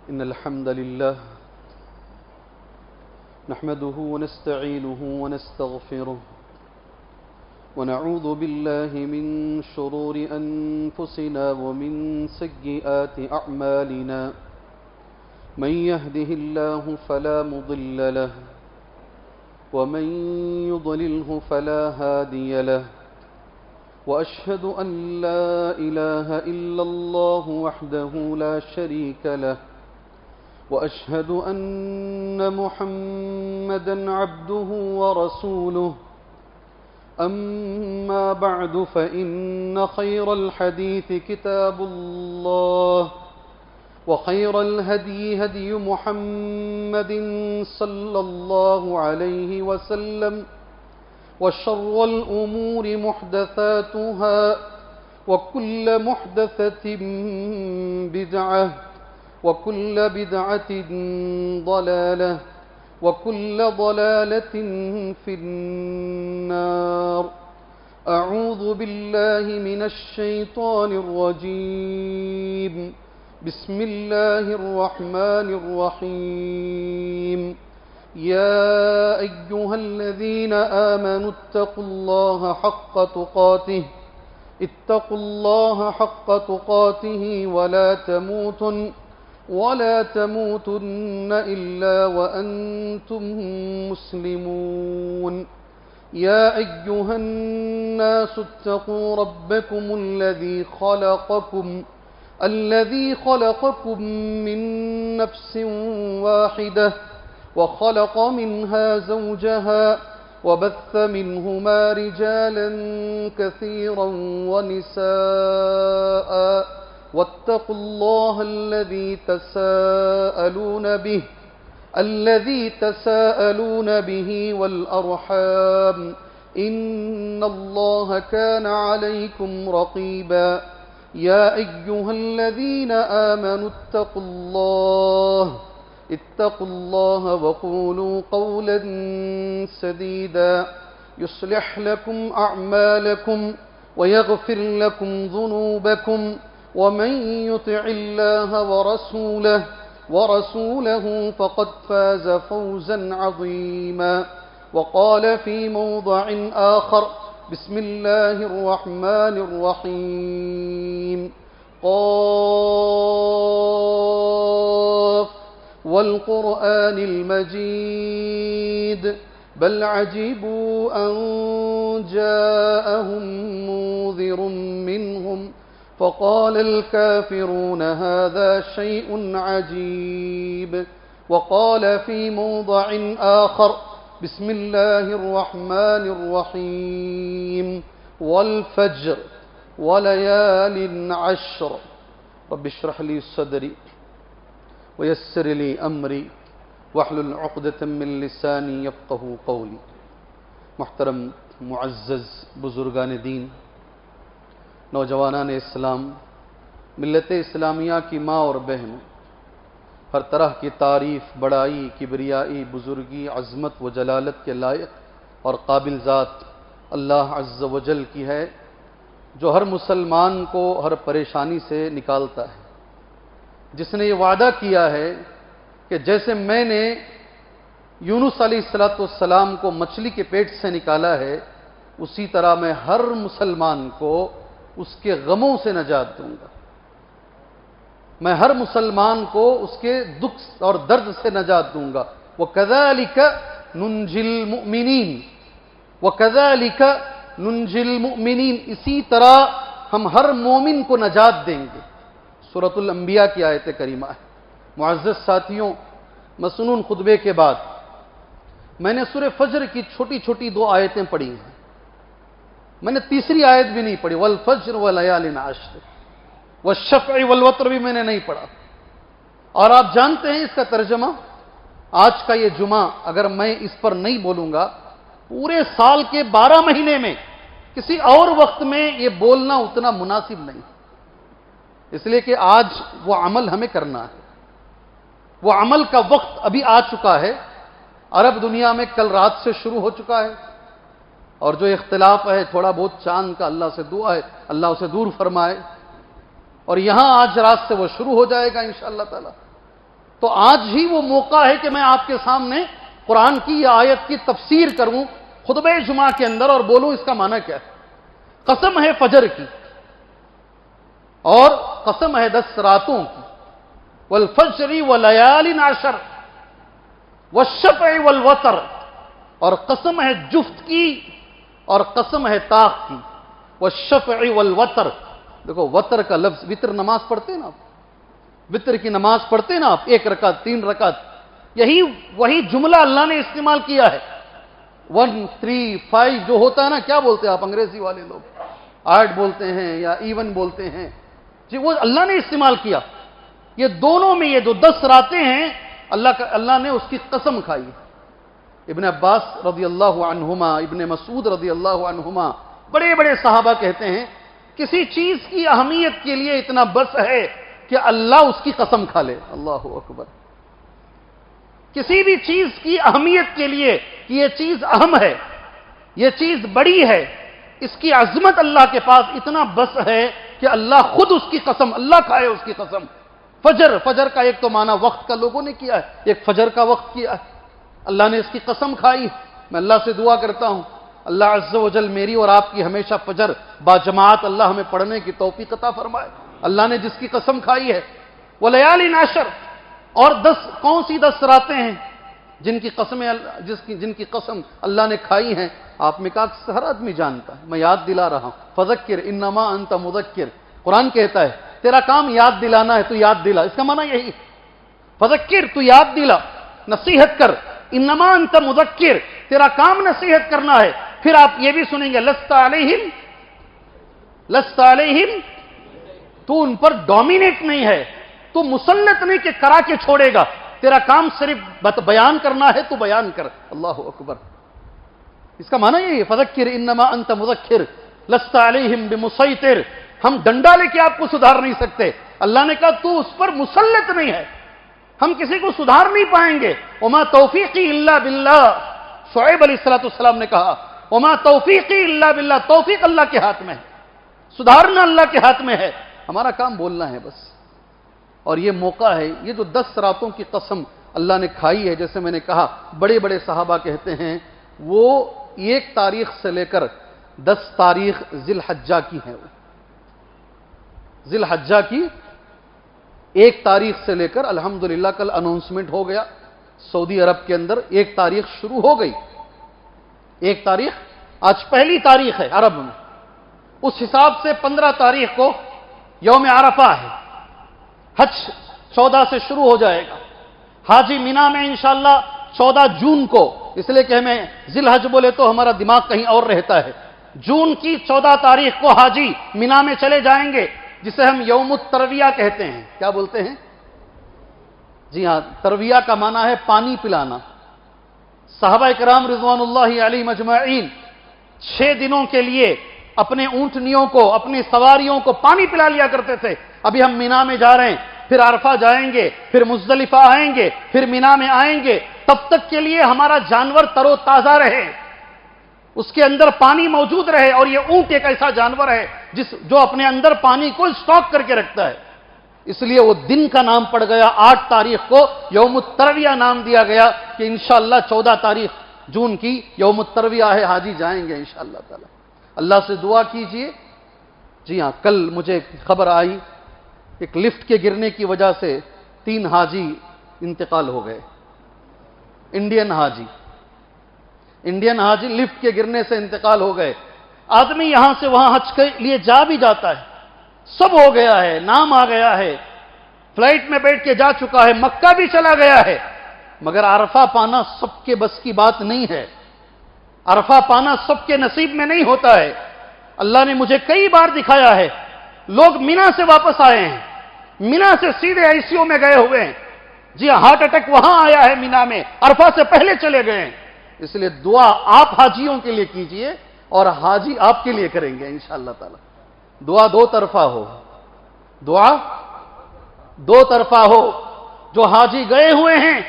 إن الحمد لله نحمده ونستعينه ونستغفره ونعوذ بالله من شرور أنفسنا ومن سيئات أعمالنا من يهده الله فلا مضل له ومن يضلله فلا هادي له وأشهد أن لا إله إلا الله وحده لا شريك له وأشهد أن محمدًا عبده ورسوله أما بعد فإن خير الحديث كتاب الله وخير الهدي هدي محمد صلى الله عليه وسلم وشر الأمور محدثاتها وكل محدثة بدعة وكل بدعة ضلالة وكل ضلالة في النار. أعوذ بالله من الشيطان الرجيم. بسم الله الرحمن الرحيم. يا أيها الذين آمنوا اتقوا الله حق تقاته ولا تموتن إلا وأنتم مسلمون. يا أيها الناس اتقوا ربكم الذي خلقكم من نفس واحدة وخلق منها زوجها وبث منهما رجالا كثيرا ونساء واتقوا الله الذي تساءلون به والأرحام إن الله كان عليكم رقيبا. يا أيها الذين آمنوا اتقوا الله وقولوا قولا سديدا يصلح لكم أعمالكم ويغفر لكم ذنوبكم ومن يطع الله ورسوله فقد فاز فوزا عظيما. وقال في موضع آخر بسم الله الرحمن الرحيم. قاف والقرآن المجيد بل عجبوا أن جاءهم منذر منهم فقال الكافرون هذا شيء عجيب. وقال في موضع آخر بسم الله الرحمن الرحيم. والفجر وليال عشر رب اشرح لي صدري ويسر لي أمري واحلل عقدة من لساني يفقه قولي. محترم معزز بزرگان دین، نوجوانان اسلام، ملت اسلامیہ کی ماں اور بہنوں، ہر طرح کی تعریف، بڑائی، کبریائی، بزرگی، عظمت و جلالت کے لائق اور قابل ذات اللہ عز و جل کی ہے، جو ہر مسلمان کو ہر پریشانی سے نکالتا ہے، جس نے یہ وعدہ کیا ہے کہ جیسے میں نے یونس علیہ السلام کو مچھلی کے پیٹ سے نکالا ہے، اسی طرح میں ہر مسلمان کو اس کے غموں سے نجات دوں گا، میں ہر مسلمان کو اس کے دکھ اور درد سے نجات دوں گا. وَكَذَلِكَ نُنْجِي الْمُؤْمِنِينَ وَكَذَلِكَ نُنْجِي الْمُؤْمِنِينَ اسی طرح ہم ہر مومن کو نجات دیں گے. سورۃ الانبیاء کی آیت کریمہ ہے. معزز ساتھیوں، مسنون خطبے کے بعد میں نے سورہ فجر کی چھوٹی چھوٹی 2 آیتیں پڑھی ہیں. میں نے تیسری آیت بھی نہیں پڑھی، والفجر ولیال عشر، والشفع والوتر بھی میں نے نہیں پڑھا. اور آپ جانتے ہیں اس کا ترجمہ، آج کا یہ جمعہ اگر میں اس پر نہیں بولوں گا، پورے سال کے 12 مہینے میں کسی اور وقت میں یہ بولنا اتنا مناسب نہیں، اس لیے کہ آج وہ عمل ہمیں کرنا ہے. وہ عمل کا وقت ابھی آ چکا ہے. عرب دنیا میں کل رات سے شروع ہو چکا ہے، اور جو اختلاف ہے تھوڑا بہت چاند کا اللہ سے دعا ہے اللہ اسے دور فرمائے، اور یہاں آج رات سے وہ شروع ہو جائے گا انشاءاللہ تعالی. تو آج ہی وہ موقع ہے کہ میں آپ کے سامنے قرآن کی یہ آیت کی تفسیر کروں خطبہ جمعہ کے اندر اور بولوں اس کا معنی کیا ہے۔ قسم ہے فجر کی اور قسم ہے 10 راتوں کی، والفجر ولیال عشر والشفع والوتر، اور قسم ہے جفت کی اور قسم ہے طاق کی، والشفع والوتر۔ دیکھو وتر کا لفظ، وتر نماز پڑھتے ہیں نا آپ، وتر کی نماز پڑھتے ہیں نا آپ، 1 رکعت 3 رکعت، وہی جملہ اللہ نے استعمال کیا ہے۔ 1 3 5 جو ہوتا ہے نا، کیا بولتے ہیں آپ انگریزی والے لوگ، 8 بولتے ہیں یا ایون بولتے ہیں جی، وہ اللہ نے استعمال کیا۔ یہ دونوں میں یہ جو 10 راتیں ہیں اللہ نے اس کی قسم کھائی۔ ابن عباس رضی اللہ عنہما، ابن مسعود رضی اللہ عنہما، بڑے بڑے صحابہ کہتے ہیں کسی چیز کی اہمیت کے لیے اتنا بس ہے کہ اللہ اس کی قسم کھا لے۔ اللہ اکبر۔ کسی بھی چیز کی اہمیت کے لیے کہ یہ چیز اہم ہے، یہ چیز بڑی ہے، اس کی عظمت اللہ کے پاس اتنا بس ہے کہ اللہ خود اس کی قسم، اللہ کھائے اس کی قسم۔ فجر کا ایک تو معنی وقت کا لوگوں نے کیا ہے، ایک فجر کا وقت کیا ہے، اللہ نے اس کی قسم کھائی۔ میں اللہ سے دعا کرتا ہوں اللہ عز و جل میری اور آپ کی ہمیشہ فجر باجماعت اللہ ہمیں پڑھنے کی توفیق عطا فرمائے۔ اللہ نے جس کی قسم کھائی ہے، ولیال عشر، اور 10 کون سی 10 راتیں ہیں جن کی قسم اللہ نے کھائی ہیں؟ آپ میں کا ہر آدمی جانتا ہے، میں یاد دلا رہا ہوں۔ فذکر انما انت مذکر، قرآن کہتا ہے تیرا کام یاد دلانا ہے، تو یاد دلا، اس کا معنی یہی ہے۔ فذکر، تو یاد دلا، نصیحت کر، انما انت مذکر، تیرا کام نصیحت کرنا ہے۔ پھر آپ یہ بھی سنیں گے لست علیہم، تو ان پر ڈومینیٹ نہیں ہے، تو مسلط نہیں کہ کرا کے چھوڑے گا، تیرا کام صرف بیان کرنا ہے تو بیان کر۔ اللہ اکبر۔ اس کا معنی یہی ہے فذکر انما انت مذکر لست علیہم بمسیطر، ہم ڈنڈا لے کے آپ کو سدھار نہیں سکتے، اللہ نے کہا تو اس پر مسلط نہیں ہے، ہم کسی کو سدھار نہیں پائیں گے۔ وما توفیقی الا باللہ، شعیب علیہ السلام نے کہا وما توفیقی الا باللہ، توفیق اللہ کے ہاتھ میں ہے، سدھارنا اللہ کے ہاتھ میں ہے، ہمارا کام بولنا ہے بس۔ اور یہ موقع ہے، یہ جو 10 راتوں کی قسم اللہ نے کھائی ہے، جیسے میں نے کہا بڑے بڑے صحابہ کہتے ہیں وہ 1 تاریخ سے لے کر 10 تاریخ ذی الحجہ کی ہے، ذی الحجہ کی 1 تاریخ سے لے کر الحمدللہ کل اناؤنسمنٹ ہو گیا سعودی عرب کے اندر، 1 تاریخ شروع ہو گئی، 1 تاریخ آج پہلی تاریخ ہے عرب میں، اس حساب سے 15 تاریخ کو یوم عرفہ ہے، حج 14 سے شروع ہو جائے گا، حاجی مینا میں انشاءاللہ 14 جون کو، اس لیے کہ ہمیں ذی الحج بولے تو ہمارا دماغ کہیں اور رہتا ہے، جون کی 14 تاریخ کو حاجی مینا میں چلے جائیں گے، جسے ہم یوم الترویہ کہتے ہیں۔ کیا بولتے ہیں؟ جی ہاں، ترویہ کا معنی ہے پانی پلانا۔ صحابہ کرام رضوان اللہ علیہم اجمعین 6 دنوں کے لیے اپنے اونٹنیوں کو، اپنی سواریوں کو پانی پلا لیا کرتے تھے۔ ابھی ہم مینا میں جا رہے ہیں، پھر عرفہ جائیں گے، پھر مزدلفہ آئیں گے، پھر مینا میں آئیں گے، تب تک کے لیے ہمارا جانور تر و تازہ رہے، اس کے اندر پانی موجود رہے۔ اور یہ اونٹ ایک ایسا جانور ہے جو اپنے اندر پانی کو اسٹاک کر کے رکھتا ہے، اس لیے وہ دن کا نام پڑ گیا۔ 8 تاریخ کو یوم الترویہ نام دیا گیا کہ انشاءاللہ 14 تاریخ جون کی یوم الترویہ ہے، حاجی جائیں گے انشاءاللہ تعالی۔ اللہ سے دعا کیجئے۔ جی ہاں، کل مجھے خبر آئی ایک لفٹ کے گرنے کی وجہ سے 3 حاجی انتقال ہو گئے، انڈین حاجی لفٹ کے گرنے سے انتقال ہو گئے۔ آدمی یہاں سے وہاں حج کے لیے جا بھی جاتا ہے، سب ہو گیا ہے، نام آ گیا ہے، فلائٹ میں بیٹھ کے جا چکا ہے، مکہ بھی چلا گیا ہے، مگر عرفہ پانا سب کے بس کی بات نہیں ہے، عرفہ پانا سب کے نصیب میں نہیں ہوتا ہے۔ اللہ نے مجھے کئی بار دکھایا ہے، لوگ مینا سے واپس آئے ہیں، مینا سے سیدھے ICU میں گئے ہوئے ہیں، جی ہارٹ اٹیک وہاں آیا ہے مینا میں، عرفہ سے پہلے چلے گئے ہیں۔ اس لیے دعا آپ حاجیوں کے لیے کیجئے اور حاجی آپ کے لیے کریں گے انشاءاللہ تعالی۔ دعا 2 طرفہ ہو، دعا 2 طرفہ ہو۔ جو حاجی گئے ہوئے ہیں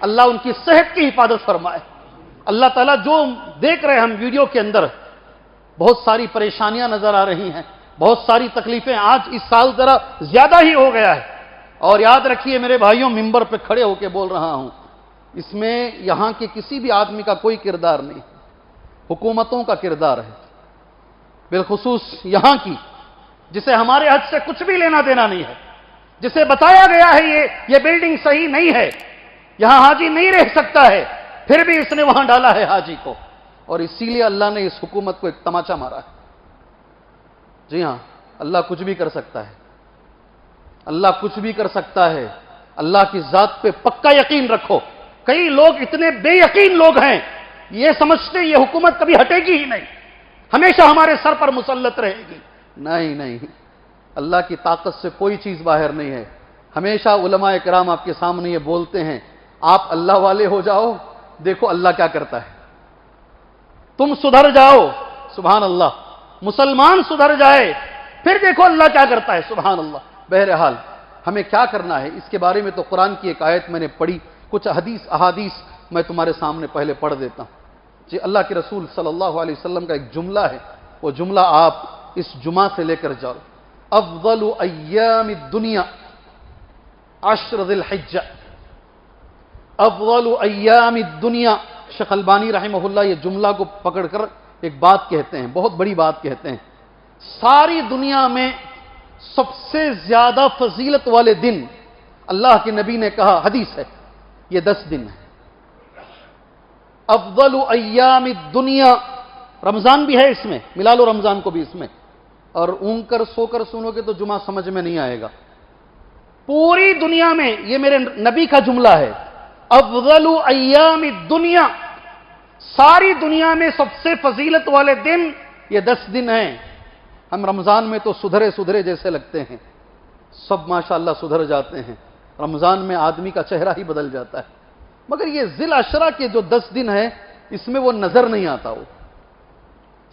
اللہ ان کی صحت کی حفاظت فرمائے۔ اللہ تعالیٰ جو دیکھ رہے ہیں ہم ویڈیو کے اندر، بہت ساری پریشانیاں نظر آ رہی ہیں، بہت ساری تکلیفیں، آج اس سال ذرا زیادہ ہی ہو گیا ہے، اور یاد رکھیے میرے بھائیوں، منبر پہ کھڑے ہو کے بول رہا ہوں، اس میں یہاں کے کسی بھی آدمی کا کوئی کردار نہیں، حکومتوں کا کردار ہے، بالخصوص یہاں کی، جسے ہمارے حج سے کچھ بھی لینا دینا نہیں ہے، جسے بتایا گیا ہے یہ بلڈنگ صحیح نہیں ہے، یہاں حاجی نہیں رہ سکتا ہے، پھر بھی اس نے وہاں ڈالا ہے حاجی کو، اور اسی لیے اللہ نے اس حکومت کو ایک تماچا مارا ہے۔ جی ہاں، اللہ کچھ بھی کر سکتا ہے، اللہ کچھ بھی کر سکتا ہے، اللہ کی ذات پہ پکا یقین رکھو۔ کئی لوگ اتنے بے یقین لوگ ہیں، یہ سمجھتے یہ حکومت کبھی ہٹے گی ہی نہیں، ہمیشہ ہمارے سر پر مسلط رہے گی۔ نہیں، اللہ کی طاقت سے کوئی چیز باہر نہیں ہے۔ ہمیشہ علماء کرام آپ کے سامنے یہ بولتے ہیں، آپ اللہ والے ہو جاؤ، دیکھو اللہ کیا کرتا ہے، تم سدھر جاؤ، سبحان اللہ، مسلمان سدھر جائے، پھر دیکھو اللہ کیا کرتا ہے، سبحان اللہ۔ بہرحال ہمیں کیا کرنا ہے اس کے بارے میں تو قرآن کی ایک آیت میں نے پڑھی، کچھ احادیث میں تمہارے سامنے پہلے پڑھ دیتا ہوں۔ جی، اللہ کے رسول صلی اللہ علیہ وسلم کا ایک جملہ ہے، وہ جملہ آپ اس جمعہ سے لے کر جاؤ۔ افضل ایام الدنیا عشر ذی الحجہ، افضل ایام الدنیا۔ شیخ البانی رحمہ اللہ یہ جملہ کو پکڑ کر ایک بات کہتے ہیں، بہت بڑی بات کہتے ہیں، ساری دنیا میں سب سے زیادہ فضیلت والے دن اللہ کے نبی نے کہا، حدیث ہے، یہ 10 دن ہے۔ افضل ایام الدنیا، رمضان بھی ہے اس میں، ملا لو رمضان کو بھی اس میں، اور اونگ کر سو کر سنو گے تو جمعہ سمجھ میں نہیں آئے گا۔ پوری دنیا میں یہ میرے نبی کا جملہ ہے، افضل ایام الدنیا، ساری دنیا میں سب سے فضیلت والے دن یہ 10 دن ہیں۔ ہم رمضان میں تو سدھرے جیسے لگتے ہیں، سب ماشاءاللہ سدھر جاتے ہیں، رمضان میں آدمی کا چہرہ ہی بدل جاتا ہے، مگر یہ ذی العشرہ کے جو 10 دن ہیں اس میں وہ نظر نہیں آتا، وہ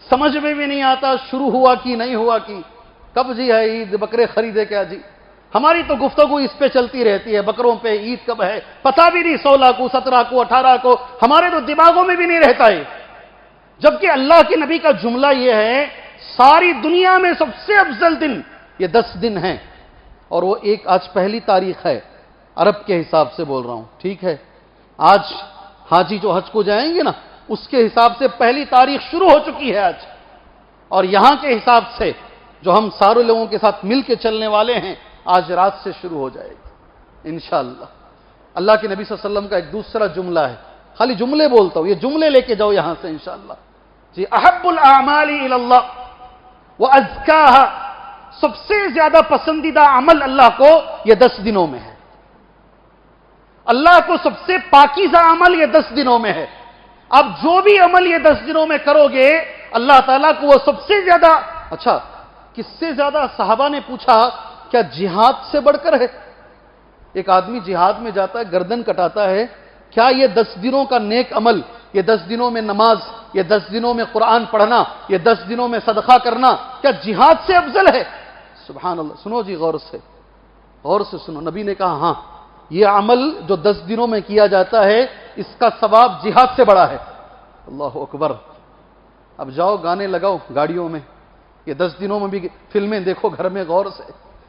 سمجھ میں بھی نہیں آتا شروع ہوا کہ نہیں ہوا کہ کب جی ہے عید، بکرے خریدے کیا جی، ہماری تو گفتگو اس پہ چلتی رہتی ہے، بکروں پہ، عید کب ہے پتہ بھی نہیں، 16 کو، 17 کو، 18 کو، ہمارے تو دماغوں میں بھی نہیں رہتا ہے۔ جبکہ اللہ کے نبی کا جملہ یہ ہے، ساری دنیا میں سب سے افضل دن یہ 10 دن ہیں، اور وہ ایک آج پہلی تاریخ ہے، عرب کے حساب سے بول رہا ہوں، ٹھیک ہے؟ آج حاجی جو حج کو جائیں گے نا، اس کے حساب سے پہلی تاریخ شروع ہو چکی ہے آج، اور یہاں کے حساب سے جو ہم سارے لوگوں کے ساتھ مل کے چلنے والے ہیں، آج رات سے شروع ہو جائے گی انشاءاللہ۔ اللہ کے نبی صلی اللہ علیہ وسلم کا ایک دوسرا جملہ ہے، خالی جملے بولتا ہوں، یہ جملے لے کے جاؤ یہاں سے انشاءاللہ۔ جی، احب الاعمال الی اللہ وازکاها، سب سے زیادہ پسندیدہ عمل اللہ کو یہ 10 دنوں میں ہے، اللہ کو سب سے پاکیزہ عمل یہ 10 دنوں میں ہے۔ اب جو بھی عمل یہ 10 دنوں میں کرو گے اللہ تعالیٰ کو وہ سب سے زیادہ، اچھا کس سے زیادہ؟ صحابہ نے پوچھا کیا جہاد سے بڑھ کر ہے؟ ایک آدمی جہاد میں جاتا ہے، گردن کٹاتا ہے، کیا یہ 10 دنوں کا نیک عمل، یہ 10 دنوں میں نماز، یہ 10 دنوں میں قرآن پڑھنا، یہ 10 دنوں میں صدقہ کرنا، کیا جہاد سے افضل ہے؟ سبحان اللہ، سنو جی، غور سے سنو، نبی نے کہا ہاں، یہ عمل جو 10 دنوں میں کیا جاتا ہے اس کا ثواب جہاد سے بڑا ہے۔ اللہ اکبر۔ اب جاؤ گانے لگاؤ گاڑیوں میں، یہ 10 دنوں میں بھی فلمیں دیکھو، گھر میں غور سے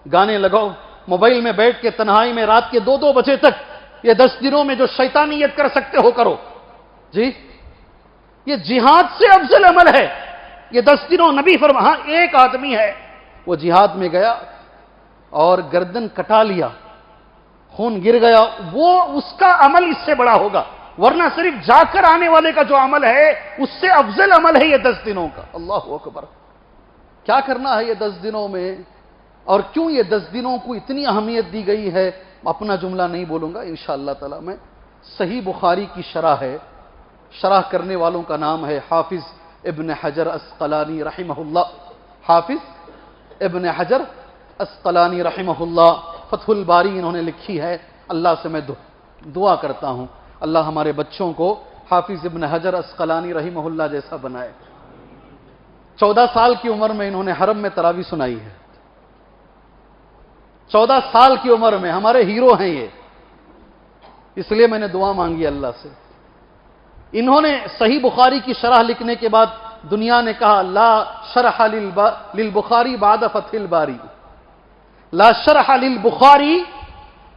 گانے لگاؤ، موبائل میں بیٹھ کے تنہائی میں رات کے 2 بجے تک یہ 10 دنوں میں جو شیطانیت کر سکتے ہو کرو جی، یہ جہاد سے افضل عمل ہے یہ 10 دنوں۔ نبی فرما، ہاں ایک آدمی ہے وہ جہاد میں گیا اور گردن کٹا لیا، خون گر گیا، وہ اس کا عمل اس سے بڑا ہوگا، ورنہ صرف جا کر آنے والے کا جو عمل ہے اس سے افضل عمل ہے یہ 10 دنوں کا۔ اللہ اکبر۔ کیا کرنا ہے یہ 10 دنوں میں، اور کیوں یہ 10 دنوں کو اتنی اہمیت دی گئی ہے؟ اپنا جملہ نہیں بولوں گا انشاءاللہ تعالی میں، صحیح بخاری کی شرح ہے، شرح کرنے والوں کا نام ہے حافظ ابن حجر اسقلانی رحمہ اللہ، حافظ ابن حجر اسقلانی رحمہ اللہ، فتح الباری انہوں نے لکھی ہے۔ اللہ سے میں دعا کرتا ہوں اللہ ہمارے بچوں کو حافظ ابن حجر اسقلانی رحمہ اللہ جیسا بنائے۔ 14 سال کی عمر میں انہوں نے حرم میں تراویح سنائی ہے، 14 سال کی عمر میں، ہمارے ہیرو ہیں یہ، اس لیے میں نے دعا مانگی اللہ سے۔ انہوں نے صحیح بخاری کی شرح لکھنے کے بعد دنیا نے کہا لا شرح للبخاری بعد فتح الباری، لا شرح للبخاری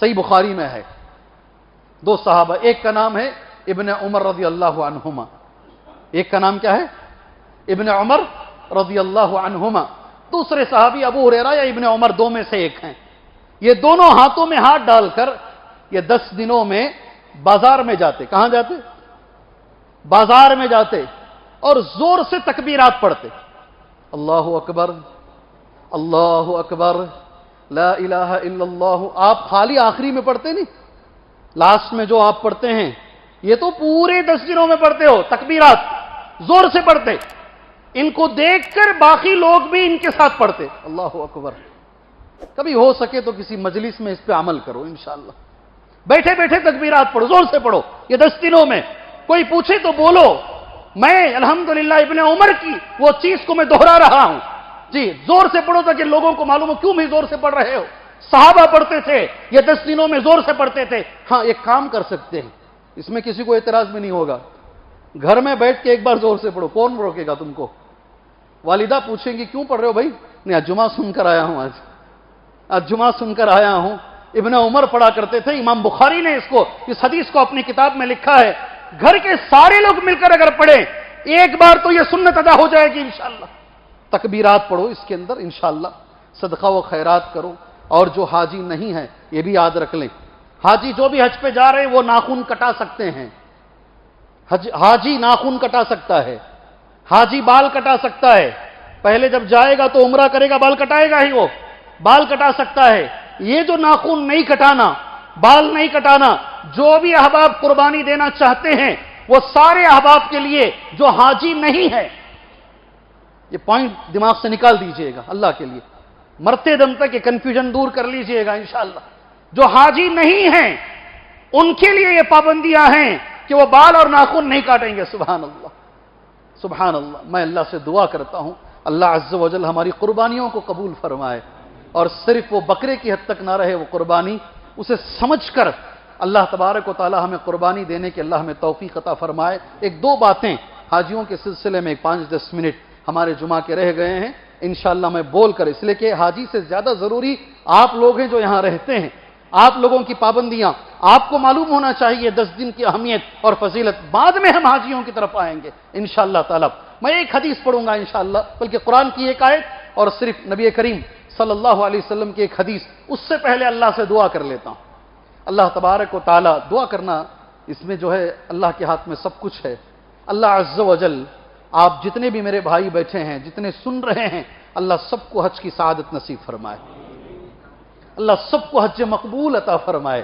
صحیح بخاری میں ہے. دو صحابہ، ایک کا نام ہے ابن عمر رضی اللہ عنہما. ایک کا نام کیا ہے؟ ابن عمر رضی اللہ عنہما. دوسرے صحابی ابو ہریرہ یا ابن عمر، دو میں سے ایک ہیں. یہ دونوں ہاتھوں میں ہاتھ ڈال کر یہ 10 دنوں میں بازار میں جاتے. کہاں جاتے؟ بازار میں جاتے اور زور سے تکبیرات پڑھتے. اللہ اکبر، اللہ اکبر، لا الہ الا اللہ. آپ خالی آخری میں پڑھتے نہیں، لاسٹ میں جو آپ پڑھتے ہیں یہ تو پورے 10 دنوں میں پڑھتے ہو. تکبیرات زور سے پڑھتے. ان کو دیکھ کر باقی لوگ بھی ان کے ساتھ پڑھتے. اللہ اکبر. کبھی ہو سکے تو کسی مجلس میں اس پہ عمل کرو انشاءاللہ. بیٹھے بیٹھے تکبیرات پڑھو، زور سے پڑھو. یہ 10 دنوں میں کوئی پوچھے تو بولو میں الحمدللہ ابن عمر کی وہ چیز کو میں دہرا رہا ہوں. جی زور سے پڑھو تاکہ لوگوں کو معلوم ہو کیوں بھی زور سے پڑھ رہے ہو. صحابہ پڑھتے تھے، یہ 10 دنوں میں زور سے پڑھتے تھے. ہاں ایک کام کر سکتے ہیں، اس میں کسی کو اعتراض بھی نہیں ہوگا. گھر میں بیٹھ کے ایک بار زور سے پڑھو، کون روکے گا تم کو؟ والدہ پوچھیں گی کیوں پڑھ رہے ہو بھائی؟ نہیں آج جمعہ سن کر آیا ہوں، آج جمعہ سن کر آیا ہوں. ابن عمر پڑھا کرتے تھے. امام بخاری نے اس حدیث کو اپنی کتاب میں لکھا ہے. گھر کے سارے لوگ مل کر اگر پڑھیں ایک بار تو یہ سنت ادا ہو جائے گی انشاءاللہ. تکبیرات پڑھو اس کے اندر انشاءاللہ. صدقہ و خیرات کرو. اور جو حاجی نہیں ہے یہ بھی یاد رکھ لیں، حاجی جو بھی حج پہ جا رہے ہیں وہ ناخن کٹا سکتے ہیں. حاجی ناخن کٹا سکتا ہے، حاجی بال کٹا سکتا ہے. پہلے جب جائے گا تو عمرہ کرے گا، بال کٹائے گا ہی، وہ بال کٹا سکتا ہے. یہ جو ناخن نہیں کٹانا، بال نہیں کٹانا، جو بھی احباب قربانی دینا چاہتے ہیں وہ سارے احباب کے لیے جو حاجی نہیں ہے، یہ پوائنٹ دماغ سے نکال دیجئے گا اللہ کے لیے. مرتے دم تک یہ کنفیوژن دور کر لیجئے گا انشاءاللہ. جو حاجی نہیں ہیں ان کے لیے یہ پابندیاں ہیں کہ وہ بال اور ناخن نہیں کاٹیں گے. سبحان اللہ، سبحان اللہ. میں اللہ سے دعا کرتا ہوں اللہ عز و جل ہماری قربانیوں کو قبول فرمائے، اور صرف وہ بکرے کی حد تک نہ رہے وہ قربانی، اسے سمجھ کر اللہ تبارک و تعالی ہمیں قربانی دینے کے اللہ ہمیں توفیق عطا فرمائے. ایک دو باتیں حاجیوں کے سلسلے میں 5-10 منٹ ہمارے جمعہ کے رہ گئے ہیں انشاءاللہ میں بول کر، اس لیے کہ حاجی سے زیادہ ضروری آپ لوگ ہیں جو یہاں رہتے ہیں. آپ لوگوں کی پابندیاں آپ کو معلوم ہونا چاہیے، 10 دن کی اہمیت اور فضیلت. بعد میں ہم حاجیوں کی طرف آئیں گے انشاءاللہ تعالی. میں ایک حدیث پڑھوں گا انشاءاللہ، بلکہ قرآن کی ایک آیت اور صرف نبی کریم صلی اللہ علیہ وسلم کی ایک حدیث. اس سے پہلے اللہ سے دعا کر لیتا ہوں. اللہ تبارک و تعالی، دعا کرنا اس میں جو ہے اللہ کے ہاتھ میں سب کچھ ہے. اللہ عز و جل آپ جتنے بھی میرے بھائی بیٹھے ہیں، جتنے سن رہے ہیں، اللہ سب کو حج کی سعادت نصیب فرمائے. اللہ سب کو حج مقبول عطا فرمائے.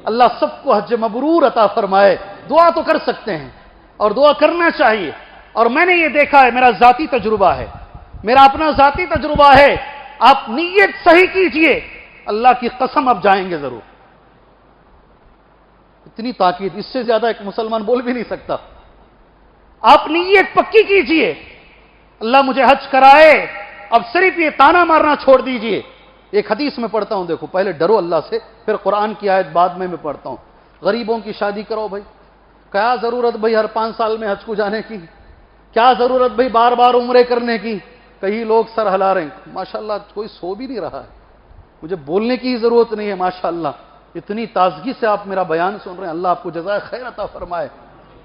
اللہ سب کو حج مبرور عطا فرمائے. دعا تو کر سکتے ہیں اور دعا کرنا چاہیے. اور میں نے یہ دیکھا ہے، میرا ذاتی تجربہ ہے، میرا اپنا ذاتی تجربہ ہے. آپ نیت صحیح کیجئے، اللہ کی قسم آپ جائیں گے ضرور. اتنی تاکید اس سے زیادہ ایک مسلمان بول بھی نہیں سکتا. آپ نیت پکی کیجئے، اللہ مجھے حج کرائے. اب صرف یہ تانا مارنا چھوڑ دیجئے. ایک حدیث میں پڑھتا ہوں، دیکھو پہلے ڈرو اللہ سے، پھر قرآن کی آیت بعد میں پڑھتا ہوں. غریبوں کی شادی کرو بھائی، کیا ضرورت بھائی ہر 5 سال میں حج کو جانے کی؟ کیا ضرورت بھائی بار بار عمرے کرنے کی؟ کئی لوگ سر ہلا رہے ہیں، ماشاءاللہ کوئی سو بھی نہیں رہا ہے. مجھے بولنے کی ضرورت نہیں ہے، ماشاءاللہ اتنی تازگی سے آپ میرا بیان سن رہے ہیں. اللہ آپ کو جزائے خیر عطا فرمائے.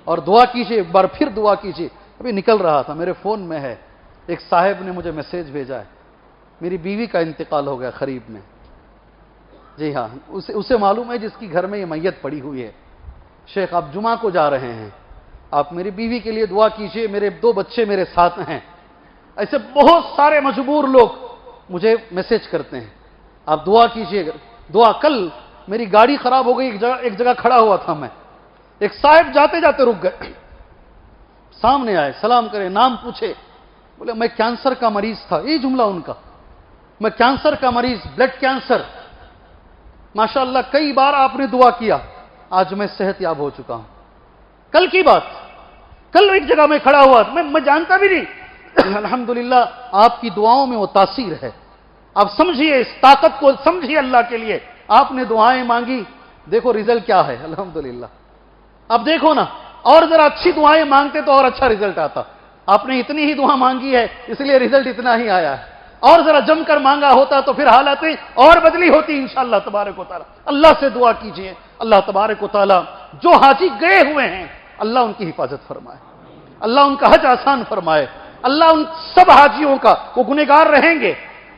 اور دعا کیجئے، ایک بار پھر دعا کیجئے. ابھی نکل رہا تھا، میرے فون میں ہے، ایک صاحب نے مجھے میسج بھیجا ہے، میری بیوی کا انتقال ہو گیا قریب میں. جی ہاں، اسے معلوم ہے جس کی گھر میں یہ میت پڑی ہوئی ہے. شیخ آپ جمعہ کو جا رہے ہیں، آپ میری بیوی کے لیے دعا کیجئے، میرے 2 بچے میرے ساتھ ہیں. ایسے بہت سارے مجبور لوگ مجھے میسج کرتے ہیں، آپ دعا کیجئے. دعا کل میری گاڑی خراب ہو گئی، ایک جگہ کھڑا ہوا تھا میں، ایک صاحب جاتے جاتے رک گئے، سامنے آئے، سلام کرے، نام پوچھے، بولے میں کینسر کا مریض تھا. یہ جملہ ان کا، میں کینسر کا مریض، بلڈ کینسر. ماشاءاللہ کئی بار آپ نے دعا کیا، آج میں صحت یاب ہو چکا ہوں. کل کی بات، کل ایک جگہ میں کھڑا ہوا، میں جانتا بھی نہیں. الحمدللہ آپ کی دعاؤں میں وہ تاثیر ہے. آپ سمجھیے اس طاقت کو، سمجھیے اللہ کے لیے. آپ نے دعائیں مانگی، دیکھو رزلٹ کیا ہے الحمدللہ. اب دیکھو نا، اور ذرا اچھی دعائیں مانگتے تو اور اچھا رزلٹ آتا. آپ نے اتنی ہی دعا مانگی ہے اس لیے رزلٹ اتنا ہی آیا ہے. اور ذرا جم کر مانگا ہوتا تو پھر حالتیں اور بدلی ہوتی انشاءاللہ تبارک و تعالی۔ اللہ سے دعا کیجئے اللہ تبارک و تعالی جو حاجی گئے ہوئے ہیں اللہ ان کی حفاظت فرمائے، اللہ ان کا حج آسان فرمائے، اللہ ان سب حاجیوں کا، وہ گنہگار رہیں گے،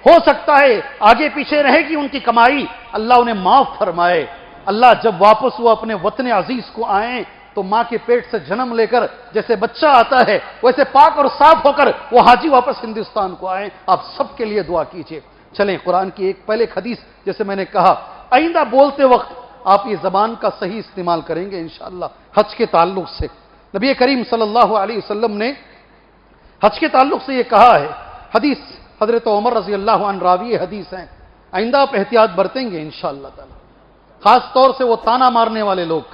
ہو سکتا ہے آگے پیچھے رہے گی ان کی کمائی، اللہ انہیں معاف فرمائے۔ اللہ جب واپس وہ اپنے وطن عزیز کو آئیں تو ماں کے پیٹ سے جنم لے کر جیسے بچہ آتا ہے ویسے پاک اور صاف ہو کر وہ حاجی واپس ہندوستان کو آئیں۔ آپ سب کے لیے دعا کیجئے۔ چلیں قرآن کی ایک پہلے حدیث جیسے میں نے کہا، آئندہ بولتے وقت آپ یہ زبان کا صحیح استعمال کریں گے انشاءاللہ حج کے تعلق سے۔ نبی کریم صلی اللہ علیہ وسلم نے حج کے تعلق سے یہ کہا ہے، حدیث حضرت عمر رضی اللہ عنہ راوی حدیث ہیں، آئندہ آپ احتیاط برتیں گے انشاءاللہ تعالی، خاص طور سے وہ تانا مارنے والے لوگ،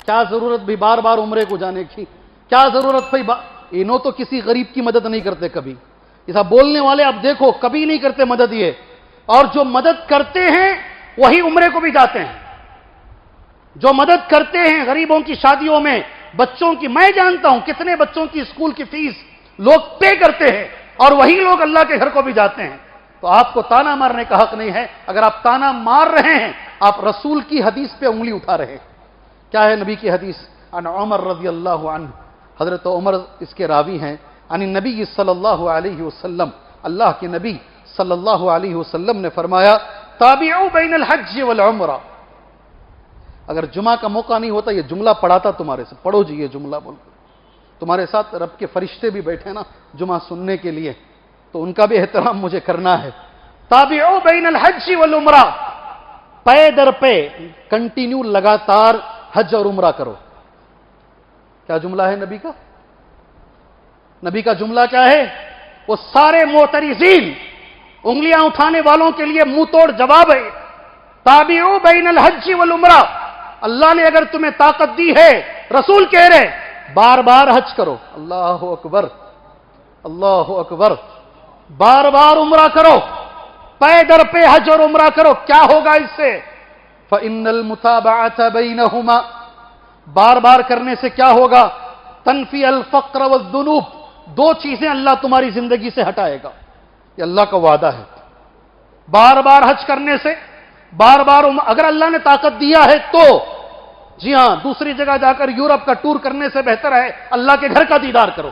کیا ضرورت بھی بار بار عمرے کو جانے کی، کیا ضرورت بھائی انہوں تو کسی غریب کی مدد نہیں کرتے کبھی، ایسا بولنے والے آپ دیکھو کبھی نہیں کرتے مدد یہ، اور جو مدد کرتے ہیں وہی عمرے کو بھی جاتے ہیں، جو مدد کرتے ہیں غریبوں کی شادیوں میں، بچوں کی، میں جانتا ہوں کتنے بچوں کی اسکول کی فیس لوگ پے کرتے ہیں اور وہی لوگ اللہ کے گھر کو بھی جاتے ہیں۔ تو آپ کو تانا مارنے کا حق نہیں ہے، اگر آپ تانا مار رہے ہیں آپ رسول کی حدیث پہ انگلی اٹھا رہے ہیں۔ کیا ہے نبی کی حدیث؟ عن عمر رضی اللہ عنہ، حضرت عمر اس کے راوی ہیں، عن النبی صلی اللہ علیہ وسلم، اللہ کے نبی صلی اللہ علیہ وسلم نے فرمایا تابعوا بین الحج والعمرہ۔ اگر جمعہ کا موقع نہیں ہوتا یہ جملہ پڑھاتا تمہارے سے، پڑھو جی یہ جملہ بول کر، تمہارے ساتھ رب کے فرشتے بھی بیٹھے نا جمعہ سننے کے لیے تو ان کا بھی احترام مجھے کرنا ہے۔ تابعوا بین الحج والعمرہ، پے در پے کنٹینیو لگاتار حج اور عمرہ کرو۔ کیا جملہ ہے نبی کا؟ نبی کا جملہ کیا ہے؟ وہ سارے معترضین انگلیاں اٹھانے والوں کے لیے منہ توڑ جواب ہے، تابعوا بین الحج والعمرہ، اللہ نے اگر تمہیں طاقت دی ہے، رسول کہہ رہے بار بار حج کرو، اللہ اکبر اللہ اکبر، بار بار عمرہ کرو، پے در پہ حج اور عمرہ کرو۔ کیا ہوگا اس سے؟ فَإِنَّ الْمُتَابَعَةَ بَيْنَهُمَا، بار بار کرنے سے کیا ہوگا؟ تنفی الفقر والذنوب، دو چیزیں اللہ تمہاری زندگی سے ہٹائے گا، یہ اللہ کا وعدہ ہے۔ بار بار حج کرنے سے، بار بار اگر اللہ نے طاقت دیا ہے تو جی ہاں دوسری جگہ جا کر یورپ کا ٹور کرنے سے بہتر ہے اللہ کے گھر کا دیدار کرو،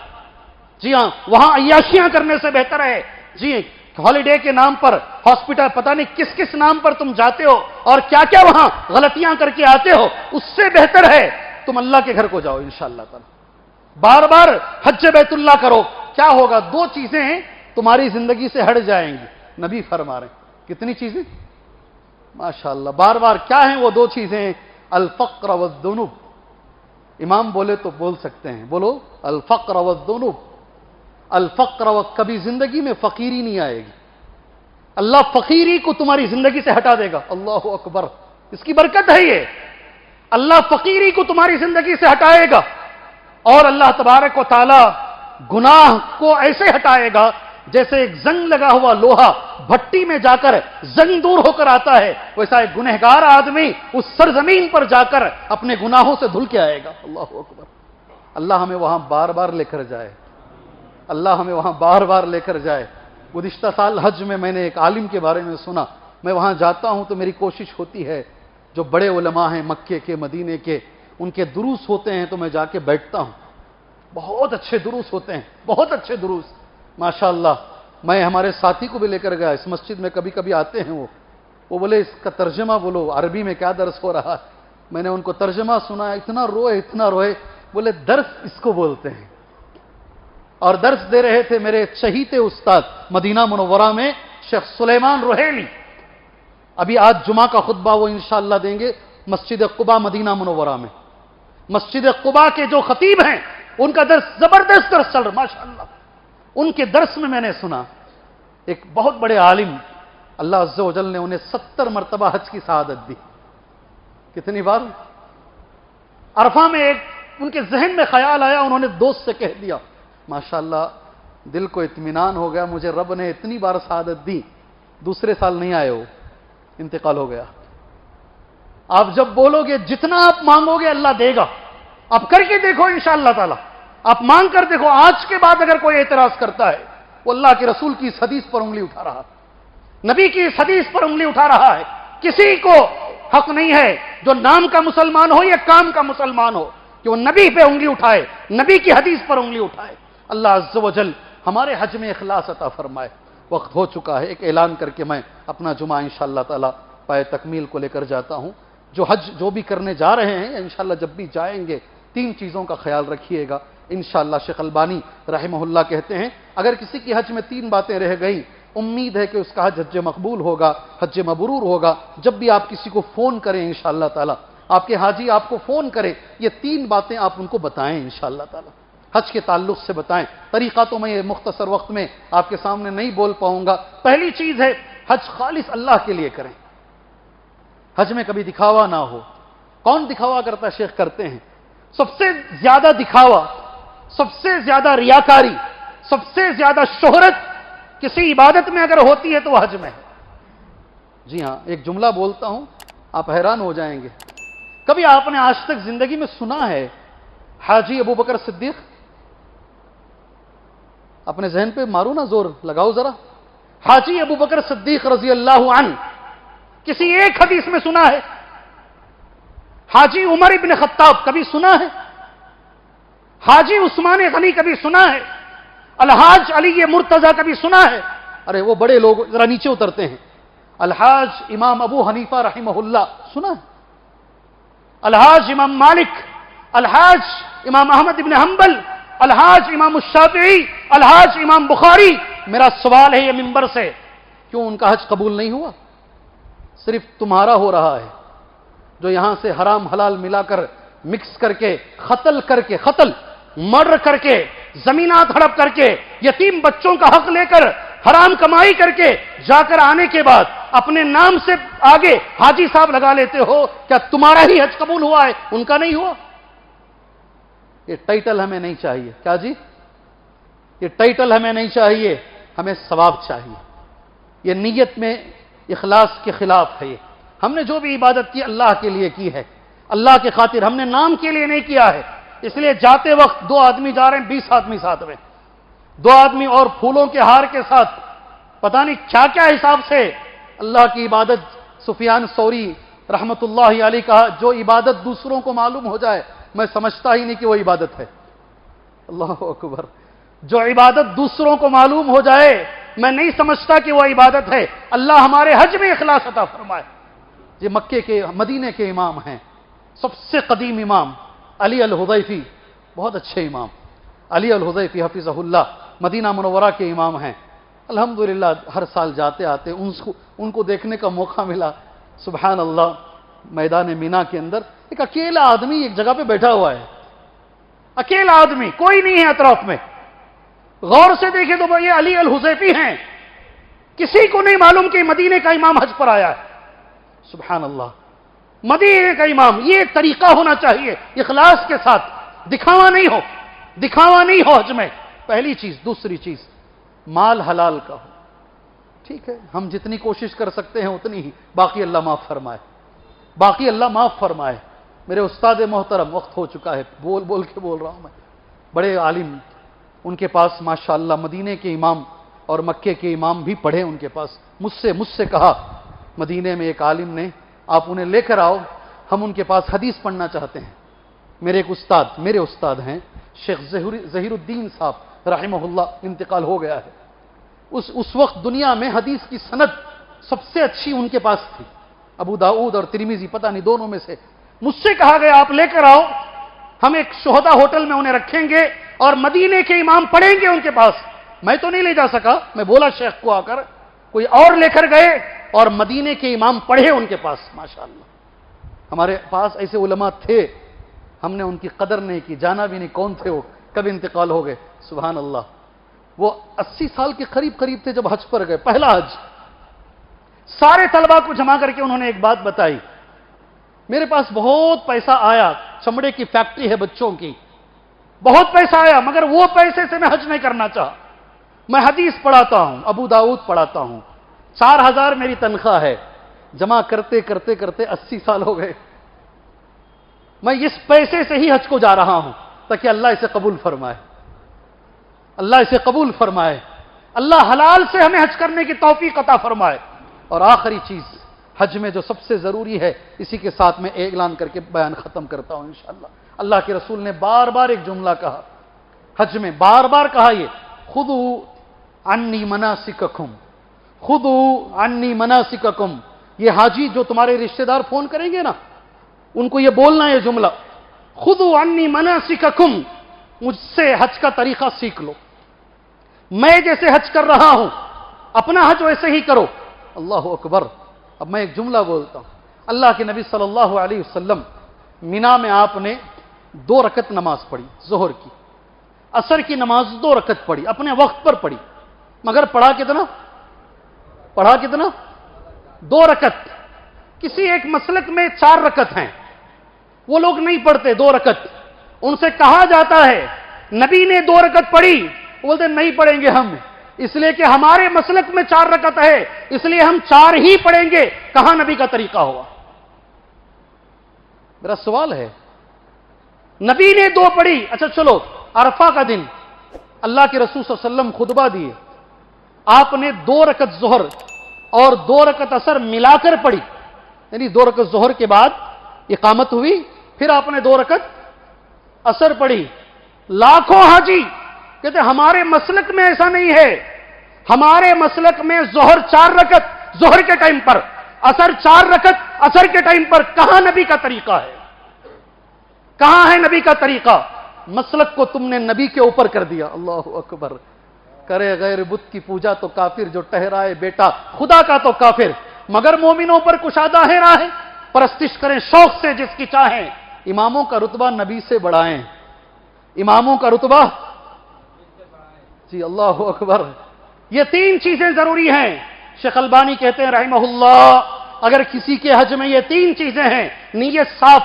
جی ہاں وہاں عیاشیاں کرنے سے بہتر ہے، جی ہالیڈے کے نام پر ہاسپٹل پتہ نہیں کس کس نام پر تم جاتے ہو اور کیا کیا وہاں غلطیاں کر کے آتے ہو، اس سے بہتر ہے تم اللہ کے گھر کو جاؤ انشاءاللہ تعالی، بار بار حج بیت اللہ کرو۔ کیا ہوگا؟ دو چیزیں تمہاری زندگی سے ہٹ جائیں گی، نبی فرما رہے ہیں۔ کتنی چیزیں؟ ماشاءاللہ، بار بار کیا ہیں وہ دو چیزیں؟ الفقر والذنوب، امام بولے تو بول سکتے ہیں، بولو الفقر والذنوب۔ الفقر کبھی زندگی میں فقیری نہیں آئے گی، اللہ فقیری کو تمہاری زندگی سے ہٹا دے گا، اللہ اکبر، اس کی برکت ہے یہ، اللہ فقیری کو تمہاری زندگی سے ہٹائے گا، اور اللہ تبارک و تعالی گناہ کو ایسے ہٹائے گا جیسے ایک زنگ لگا ہوا لوہا بھٹی میں جا کر زنگ دور ہو کر آتا ہے، ویسا ایک گنہگار آدمی اس سرزمین پر جا کر اپنے گناہوں سے دھل کے آئے گا، اللہ اکبر۔ اللہ ہمیں وہاں بار بار لے کر جائے، اللہ ہمیں وہاں بار بار لے کر جائے۔ گزشتہ سال حج میں نے ایک عالم کے بارے میں سنا، میں وہاں جاتا ہوں تو میری کوشش ہوتی ہے جو بڑے علماء ہیں مکے کے مدینے کے، ان کے دروس ہوتے ہیں تو میں جا کے بیٹھتا ہوں، بہت اچھے دروس ہوتے ہیں، بہت اچھے دروس ماشاءاللہ۔ میں ہمارے ساتھی کو بھی لے کر گیا، اس مسجد میں کبھی کبھی آتے ہیں وہ بولے اس کا ترجمہ بولو، عربی میں کیا درس ہو رہا ہے؟ میں نے ان کو ترجمہ سنا، اتنا روئے، بولے درس اس کو بولتے ہیں۔ اور درس دے رہے تھے میرے چہیتے استاد مدینہ منورہ میں شیخ سلیمان روحیلی، ابھی آج جمعہ کا خطبہ وہ انشاءاللہ دیں گے مسجد قباء مدینہ منورہ میں۔ مسجد قباء کے جو خطیب ہیں ان کا درس زبردست درس چل رہا ماشاءاللہ، ان کے درس میں نے سنا ایک بہت بڑے عالم، اللہ عز و جل نے انہیں 70 مرتبہ حج کی سعادت دی۔ کتنی بار؟ عرفہ میں ایک ان کے ذہن میں خیال آیا، انہوں نے دوست سے کہہ دیا، ماشاءاللہ دل کو اطمینان ہو گیا، مجھے رب نے اتنی بار سعادت دی، دوسرے سال نہیں آئے، وہ انتقال ہو گیا۔ آپ جب بولو گے جتنا آپ مانگو گے اللہ دے گا، آپ کر کے دیکھو انشاءاللہ تعالی، آپ مانگ کر دیکھو، آج کے بعد اگر کوئی اعتراض کرتا ہے وہ اللہ کے رسول کی اس حدیث پر انگلی اٹھا رہا ہے، نبی کی اس حدیث پر انگلی اٹھا رہا ہے۔ کسی کو حق نہیں ہے جو نام کا مسلمان ہو یا کام کا مسلمان ہو کہ وہ نبی پہ انگلی اٹھائے، نبی کی حدیث پر انگلی اٹھائے۔ اللہ عز و جل ہمارے حج میں اخلاص عطا فرمائے۔ وقت ہو چکا ہے، ایک اعلان کر کے میں اپنا جمعہ انشاءاللہ تعالی پائے تکمیل کو لے کر جاتا ہوں۔ جو حج جو بھی کرنے جا رہے ہیں انشاءاللہ جب بھی جائیں گے 3 چیزوں کا خیال رکھیے گا انشاءاللہ۔ شیخ البانی رحمہ اللہ کہتے ہیں اگر کسی کی حج میں 3 باتیں رہ گئیں، امید ہے کہ اس کا حج مقبول ہوگا، حج مبرور ہوگا۔ جب بھی آپ کسی کو فون کریں انشاءاللہ تعالی، آپ کے حاجی آپ کو فون کرے، یہ 3 باتیں آپ ان کو بتائیں انشاءاللہ تعالی، حج کے تعلق سے بتائیں۔ طریقہ تو میں یہ مختصر وقت میں آپ کے سامنے نہیں بول پاؤں گا۔ پہلی چیز ہے حج خالص اللہ کے لیے کریں، حج میں کبھی دکھاوا نہ ہو۔ کون دکھاوا کرتا ہے؟ شیخ کرتے ہیں۔ سب سے زیادہ دکھاوا، سب سے زیادہ ریاکاری، سب سے زیادہ شہرت کسی عبادت میں اگر ہوتی ہے تو وہ حج میں ہے۔ جی ہاں، ایک جملہ بولتا ہوں آپ حیران ہو جائیں گے۔ کبھی آپ نے آج تک زندگی میں سنا ہے حاجی ابو بکر صدیق؟ اپنے ذہن پہ مارو نا زور، لگاؤ ذرا۔ حاجی ابو بکر صدیق رضی اللہ عنہ کسی ایک حدیث میں سنا ہے؟ حاجی عمر ابن خطاب کبھی سنا ہے؟ حاجی عثمان غنی کبھی سنا ہے؟ الحاج علی مرتضی کبھی سنا ہے؟ ارے وہ بڑے لوگ ذرا نیچے اترتے ہیں۔ الحاج امام ابو حنیفہ رحمہ اللہ سنا ہے؟ الحاج امام مالک، الحاج امام احمد ابن حنبل، الحاج امام الشافعی، الحاج امام بخاری۔ میرا سوال ہے یہ منبر سے، کیوں ان کا حج قبول نہیں ہوا؟ صرف تمہارا ہو رہا ہے، جو یہاں سے حرام حلال ملا کر مکس کر کے قتل مرڈر کر کے زمینات ہڑپ کر کے یتیم بچوں کا حق لے کر حرام کمائی کر کے جا کر آنے کے بعد اپنے نام سے آگے حاجی صاحب لگا لیتے ہو، کیا تمہارا ہی حج قبول ہوا ہے، ان کا نہیں ہوا؟ یہ ٹائٹل ہمیں نہیں چاہیے۔ کیا جی؟ یہ ٹائٹل ہمیں نہیں چاہیے، ہمیں ثواب چاہیے۔ یہ نیت میں اخلاص کے خلاف ہے۔ ہم نے جو بھی عبادت کی اللہ کے لیے کی ہے، اللہ کے خاطر، ہم نے نام کے لیے نہیں کیا ہے۔ اس لیے جاتے وقت 2 آدمی جا رہے ہیں، 20 آدمی ساتھ میں، 2 آدمی اور پھولوں کے ہار کے ساتھ، پتہ نہیں کیا کیا حساب سے اللہ کی عبادت۔ سفیان ثوری رحمت اللہ علیہ کہا جو عبادت دوسروں کو معلوم ہو جائے میں سمجھتا ہی نہیں کہ وہ عبادت ہے۔ اللہ اکبر، جو عبادت دوسروں کو معلوم ہو جائے میں نہیں سمجھتا کہ وہ عبادت ہے۔ اللہ ہمارے حج میں اخلاص عطا فرمائے۔ یہ مکے کے مدینے کے امام ہیں، سب سے قدیم امام علی الحذیفی، بہت اچھے امام علی الحذیفی حفظہ اللہ، مدینہ منورہ کے امام ہیں۔ الحمدللہ ہر سال جاتے آتے ان کو دیکھنے کا موقع ملا۔ سبحان اللہ، میدان مینا کے اندر ایک اکیلا آدمی ایک جگہ پہ بیٹھا ہوا ہے، اکیلا آدمی، کوئی نہیں ہے اطراف میں۔ غور سے دیکھیں تو یہ علی الحذیفی ہیں، کسی کو نہیں معلوم کہ مدینے کا امام حج پر آیا ہے۔ سبحان اللہ، مدینے کا امام، یہ ایک طریقہ ہونا چاہیے اخلاص کے ساتھ، دکھاوا نہیں ہو حج میں، پہلی چیز۔ دوسری چیز، مال حلال کا ہو۔ ٹھیک ہے، ہم جتنی کوشش کر سکتے ہیں اتنی ہی، باقی اللہ معاف فرمائے۔ میرے استاد محترم، وقت ہو چکا ہے، بول کے بول رہا ہوں میں، بڑے عالم، ان کے پاس ماشاءاللہ مدینے کے امام اور مکے کے امام بھی پڑھے ان کے پاس۔ مجھ سے کہا مدینے میں ایک عالم نے، آپ انہیں لے کر آؤ، ہم ان کے پاس حدیث پڑھنا چاہتے ہیں۔ میرے استاد ہیں شیخ ظہیر الدین صاحب رحمہ اللہ، انتقال ہو گیا ہے۔ اس وقت دنیا میں حدیث کی سند سب سے اچھی ان کے پاس تھی، ابو داؤد اور ترمذی، پتہ نہیں دونوں میں سے۔ مجھ سے کہا گیا آپ لے کر آؤ، ہم ایک شہداء ہوٹل میں انہیں رکھیں گے اور مدینے کے امام پڑھیں گے ان کے پاس۔ میں تو نہیں لے جا سکا، میں بولا شیخ کو آ کر، کوئی اور لے کر گئے اور مدینے کے امام پڑھے ان کے پاس۔ ماشاءاللہ ہمارے پاس ایسے علماء تھے، ہم نے ان کی قدر نہیں کی، جانا بھی نہیں کون تھے وہ، کب انتقال ہو گئے۔ سبحان اللہ، وہ 80 سال کے قریب تھے جب حج پر گئے، پہلا حج۔ سارے طلباء کو جمع کر کے انہوں نے ایک بات بتائی، میرے پاس بہت پیسہ آیا، چمڑے کی فیکٹری ہے بچوں کی، بہت پیسہ آیا، مگر وہ پیسے سے میں حج نہیں کرنا چاہا۔ میں حدیث پڑھاتا ہوں، ابو داؤد پڑھاتا ہوں، 4000 میری تنخواہ ہے، جمع کرتے 80 سال ہو گئے۔ میں اس پیسے سے ہی حج کو جا رہا ہوں تاکہ اللہ اسے قبول فرمائے، اللہ اسے قبول فرمائے۔ اللہ حلال سے ہمیں حج کرنے کی توفیق عطا فرمائے۔ اور آخری چیز حج میں جو سب سے ضروری ہے، اسی کے ساتھ میں اعلان کر کے بیان ختم کرتا ہوں انشاءاللہ۔ اللہ کے رسول نے بار بار ایک جملہ کہا، حج میں بار بار کہا، یہ خذوا عنی مناسککم، خذوا عنی مناسککم۔ یہ حاجی جو تمہارے رشتہ دار فون کریں گے نا، ان کو یہ بولنا ہے یہ جملہ، خذوا عنی مناسککم، مجھ سے حج کا طریقہ سیکھ لو، میں جیسے حج کر رہا ہوں اپنا حج ویسے ہی کرو۔ اللہ اکبر۔ اب میں ایک جملہ بولتا ہوں، اللہ کے نبی صلی اللہ علیہ وسلم مینا میں آپ نے 2 رکعت نماز پڑھی ظہر کی، عصر کی نماز 2 رکعت پڑھی، اپنے وقت پر پڑھی، مگر پڑھا کتنا؟ 2 رکعت۔ کسی ایک مسلک میں 4 رکعت ہیں، وہ لوگ نہیں پڑھتے 2 رکعت، ان سے کہا جاتا ہے نبی نے 2 رکعت پڑھی، وہ بولتے نہیں پڑھیں گے ہم، اس لیے کہ ہمارے مسلک میں 4 رکعت ہے، اس لیے ہم 4 ہی پڑھیں گے۔ کہاں نبی کا طریقہ ہوا؟ میرا سوال ہے، نبی نے 2 پڑھی، اچھا چلو عرفہ کا دن اللہ کے رسول صلی اللہ علیہ وسلم خطبہ دیے، آپ نے 2 رکعت ظہر اور 2 رکعت عصر ملا کر پڑھی، یعنی 2 رکعت ظہر کے بعد اقامت ہوئی، پھر آپ نے 2 رکعت عصر پڑھی۔ لاکھوں حاجی کہتے ہمارے مسلک میں ایسا نہیں ہے، ہمارے مسلک میں ظہر 4 رکعت ظہر کے ٹائم پر، عصر 4 رکعت عصر کے ٹائم پر۔ کہاں نبی کا طریقہ ہے؟ کہاں ہے نبی کا طریقہ؟ مسلک کو تم نے نبی کے اوپر کر دیا۔ اللہ اکبر۔ کرے غیر بت کی پوجا تو کافر، جو ٹہرائے بیٹا خدا کا تو کافر، مگر مومنوں پر کشادہ ہے راہ، پرستش کریں شوق سے جس کی چاہیں، اماموں کا رتبہ نبی سے بڑھائیں، اماموں کا رتبہ، جی اللہ اکبر۔ یہ 3 چیزیں ضروری ہیں۔ شیخ البانی کہتے ہیں رحمہ اللہ، اگر کسی کے حج میں یہ 3 چیزیں ہیں، نیت صاف،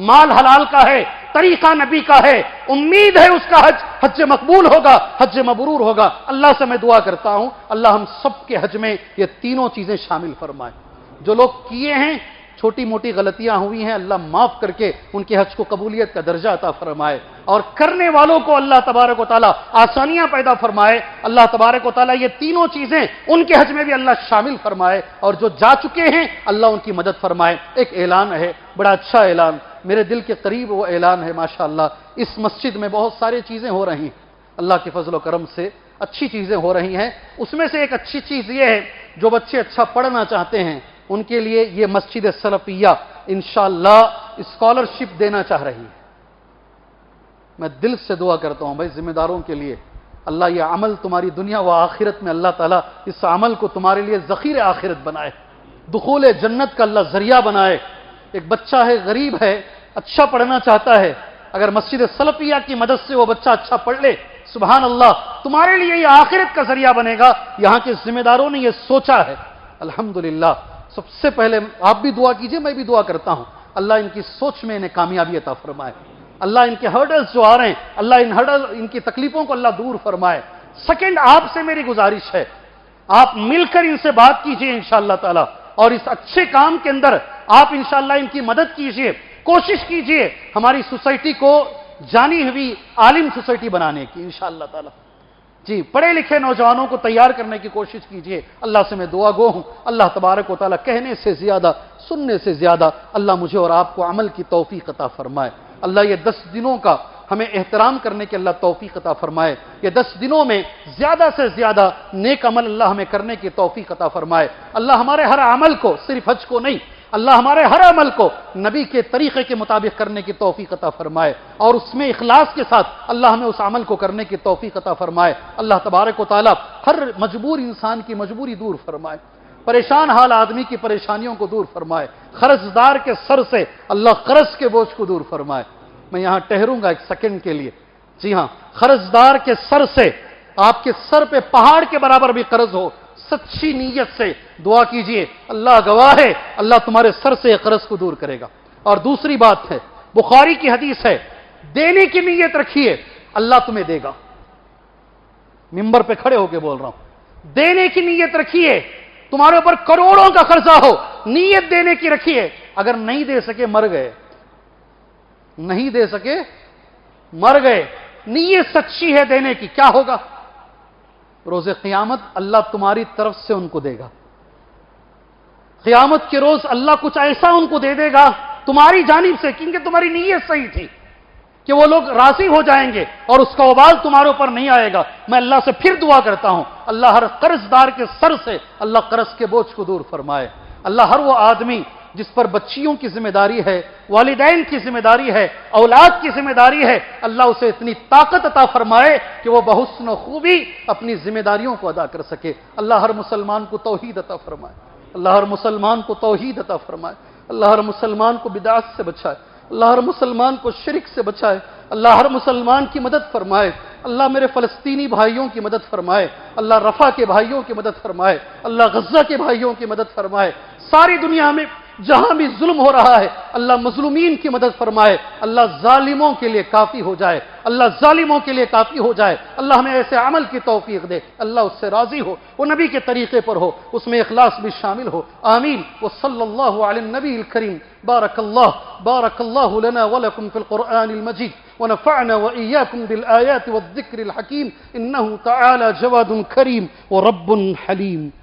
مال حلال کا ہے، طریقہ نبی کا ہے، امید ہے اس کا حج مقبول ہوگا، حج مبرور ہوگا۔ اللہ سے میں دعا کرتا ہوں اللہ ہم سب کے حج میں یہ تینوں چیزیں شامل فرمائے۔ جو لوگ کیے ہیں چھوٹی موٹی غلطیاں ہوئی ہیں، اللہ معاف کر کے ان کے حج کو قبولیت کا درجہ عطا فرمائے، اور کرنے والوں کو اللہ تبارک و تعالیٰ آسانیاں پیدا فرمائے۔ اللہ تبارک و تعالیٰ یہ تینوں چیزیں ان کے حج میں بھی اللہ شامل فرمائے، اور جو جا چکے ہیں اللہ ان کی مدد فرمائے۔ ایک اعلان ہے، بڑا اچھا اعلان، میرے دل کے قریب وہ اعلان ہے ماشاءاللہ۔ اس مسجد میں بہت ساری چیزیں ہو رہی ہیں، اللہ کے فضل و کرم سے اچھی چیزیں ہو رہی ہیں۔ اس میں سے ایک اچھی چیز یہ ہے، جو بچے اچھا پڑھنا چاہتے ہیں ان کے لیے یہ مسجد سلفیہ انشاءاللہ اسکالرشپ دینا چاہ رہی ہے۔ میں دل سے دعا کرتا ہوں بھائی ذمہ داروں کے لیے، اللہ یہ عمل تمہاری دنیا و آخرت میں اللہ تعالیٰ اس عمل کو تمہارے لیے ذخیر آخرت بنائے، دخول جنت کا اللہ ذریعہ بنائے۔ ایک بچہ ہے، غریب ہے، اچھا پڑھنا چاہتا ہے، اگر مسجد سلفیہ کی مدد سے وہ بچہ اچھا پڑھ لے، سبحان اللہ، تمہارے لیے یہ آخرت کا ذریعہ بنے گا۔ یہاں کے ذمہ داروں نے یہ سوچا ہے، الحمدللہ۔ سب سے پہلے آپ بھی دعا کیجئے، میں بھی دعا کرتا ہوں اللہ ان کی سوچ میں انہیں کامیابی عطا فرمائے، اللہ ان کے ہرڈلز جو آ رہے ہیں اللہ ان کی تکلیفوں کو اللہ دور فرمائے۔ سیکنڈ، آپ سے میری گزارش ہے، آپ مل کر ان سے بات کیجئے انشاءاللہ تعالی، اور اس اچھے کام کے اندر آپ انشاءاللہ ان کی مدد کیجئے، کوشش کیجئے ہماری سوسائٹی کو جانی ہوئی عالم سوسائٹی بنانے کی انشاءاللہ تعالی۔ جی، پڑھے لکھے نوجوانوں کو تیار کرنے کی کوشش کیجئے۔ اللہ سے میں دعا گو ہوں، اللہ تبارک و تعالیٰ کہنے سے زیادہ سننے سے زیادہ اللہ مجھے اور آپ کو عمل کی توفیق عطا فرمائے۔ اللہ یہ 10 دنوں کا ہمیں احترام کرنے کے اللہ توفیق عطا فرمائے، یہ 10 دنوں میں زیادہ سے زیادہ نیک عمل اللہ ہمیں کرنے کی توفیق عطا فرمائے۔ اللہ ہمارے ہر عمل کو، صرف حج کو نہیں، اللہ ہمارے ہر عمل کو نبی کے طریقے کے مطابق کرنے کی توفیق عطا فرمائے، اور اس میں اخلاص کے ساتھ اللہ ہمیں اس عمل کو کرنے کی توفیق عطا فرمائے۔ اللہ تبارک و تعالیٰ ہر مجبور انسان کی مجبوری دور فرمائے، پریشان حال آدمی کی پریشانیوں کو دور فرمائے، قرضدار کے سر سے اللہ قرض کے بوجھ کو دور فرمائے۔ میں یہاں ٹہروں گا ایک سیکنڈ کے لیے۔ جی ہاں، قرضدار کے سر سے، آپ کے سر پہ پہاڑ کے برابر بھی قرض ہو، سچی نیت سے دعا کیجئے، اللہ گواہ ہے اللہ تمہارے سر سے قرض کو دور کرے گا۔ اور دوسری بات ہے، بخاری کی حدیث ہے، دینے کی نیت رکھیے اللہ تمہیں دے گا۔ ممبر پہ کھڑے ہو کے بول رہا ہوں، دینے کی نیت رکھیے، تمہارے اوپر کروڑوں کا قرضہ ہو، نیت دینے کی رکھیے، اگر نہیں دے سکے مر گئے، نہیں دے سکے مر گئے، نیت سچی ہے دینے کی، کیا ہوگا؟ روز قیامت اللہ تمہاری طرف سے ان کو دے گا. قیامت کے روز اللہ کچھ ایسا ان کو دے دے گا تمہاری جانب سے، کیونکہ تمہاری نیت صحیح تھی کہ وہ لوگ راضی ہو جائیں گے اور اس کا وبال تمہارے اوپر نہیں آئے گا. میں اللہ سے پھر دعا کرتا ہوں، اللہ ہر قرض دار کے سر سے اللہ قرض کے بوجھ کو دور فرمائے. اللہ ہر وہ آدمی جس پر بچیوں کی ذمہ داری ہے، والدین کی ذمہ داری ہے، اولاد کی ذمہ داری ہے، اللہ اسے اتنی طاقت عطا فرمائے کہ وہ بحسن و خوبی اپنی ذمہ داریوں کو ادا کر سکے. اللہ ہر مسلمان کو توحید عطا فرمائے. اللہ ہر مسلمان کو توحید عطا فرمائے. اللہ ہر مسلمان کو بدعت سے بچائے. اللہ ہر مسلمان کو شرک سے بچائے. اللہ ہر مسلمان کی مدد فرمائے. اللہ میرے فلسطینی بھائیوں کی مدد فرمائے. اللہ رفح کے بھائیوں کی مدد فرمائے. اللہ غزہ کے بھائیوں کی مدد فرمائے. ساری دنیا میں جہاں بھی ظلم ہو رہا ہے اللہ مظلومین کی مدد فرمائے. اللہ ظالموں کے لیے کافی ہو جائے. اللہ ظالموں کے لیے کافی ہو جائے. اللہ ہمیں ایسے عمل کی توفیق دے اللہ اس سے راضی ہو، وہ نبی کے طریقے پر ہو، اس میں اخلاص بھی شامل ہو. آمین. وصلی اللہ علی النبی الکریم. بارک اللہ لنا ولکم فی القرآن المجید ونفعنا وإياكم بالآيات والذكر الحكيم إنه تعالى جواد كريم ورب حليم.